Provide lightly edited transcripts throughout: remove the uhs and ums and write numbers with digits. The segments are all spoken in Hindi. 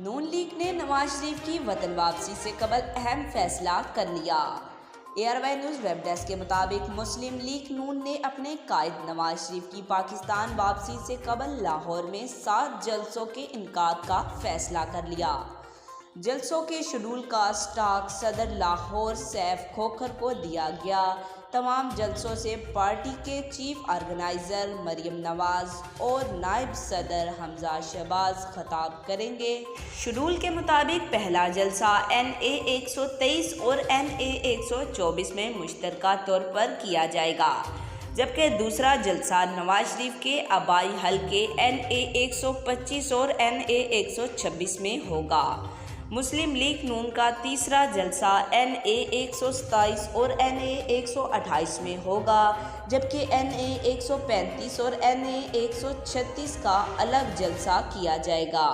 नून लीग ने नवाज शरीफ की वतन वापसी से कबल अहम फैसला कर लिया। ARY न्यूज़ वेब डेस्क के मुताबिक मुस्लिम लीग नून ने अपने कायद नवाज शरीफ की पाकिस्तान वापसी से कबल लाहौर में 7 जलसों के इनकाद का फैसला कर लिया। जलसों के शेड्यूल का स्टाक सदर लाहौर सैफ खोखर को दिया गया। तमाम जलसों से पार्टी के चीफ ऑर्गेनाइज़र मरियम नवाज और नायब सदर हमजा शहबाज खिताब करेंगे। शेड्यूल के मुताबिक पहला जलसा NA 123 और NA 124 में मुश्तरका तौर पर किया जाएगा, जबकि दूसरा जलसा नवाज शरीफ के आबाई हलके NA 125 और NA 126 में होगा। मुस्लिम लीग नून का तीसरा जलसा NA 127 और NA 128 में होगा, जबकि NA 135 और NA 136 का अलग जलसा किया जाएगा।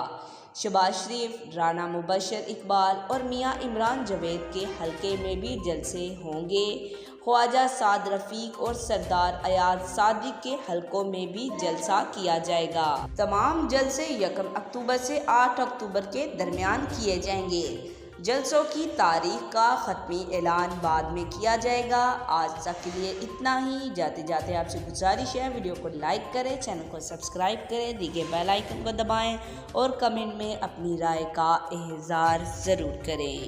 शहबाज शरीफ, राना मुबशर इकबाल और मियां इमरान जवेद के हलके में भी जलसे होंगे। ख्वाजा साद रफ़ीक और सरदार अयाज सादिक के हलकों में भी जलसा किया जाएगा। तमाम जलसे 1 अक्टूबर से 8 अक्टूबर के दरमियान किए जाएंगे। जलसों की तारीख का ख़त्मी ऐलान बाद में किया जाएगा। आज तक के लिए इतना ही। जाते जाते आपसे गुजारिश है, वीडियो को लाइक करें, चैनल को सब्सक्राइब करें, दी गए बेल आइकन को दबाएं और कमेंट में अपनी राय का इज़हार ज़रूर करें।